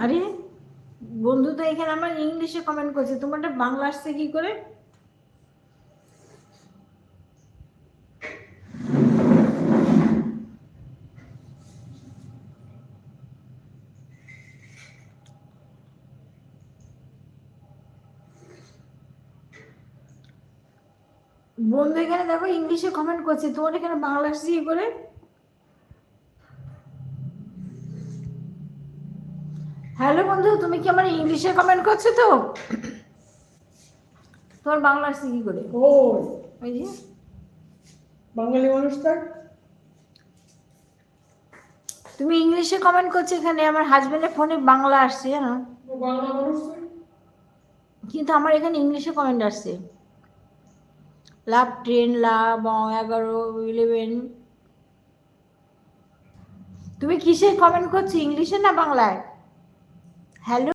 আরে বন্ধু তো এখানে আমার ইংলিশে কমেন্ট করছে, তোমারটা বাংলা আসছে কি করে? বন্ধু এখানে দেখো ইংলিশে কমেন্ট করছে, তোমার এখানে বাংলা আসছে কি করে? হ্যালো বন্ধু, তুমি কি আমার ইংলিশে কমেন্ট করছো? তো তোমার বাংলা আসছে কি করে? ও ওই যে বাঙালি মানুষ তার তুমি ইংলিশে কমেন্ট করছো, এখানে আমার হাজবেন্ডের ফোনে বাংলা আসছে জানো, বাংলা মানুষ তার কিন্তু আমার এখানে ইংলিশে কমেন্ট আসছে। লাভ 10, লাভ 11, 11। তুমি কিসে কমেন্ট করছো, ইংলিশে না বাংলায়? হ্যালো।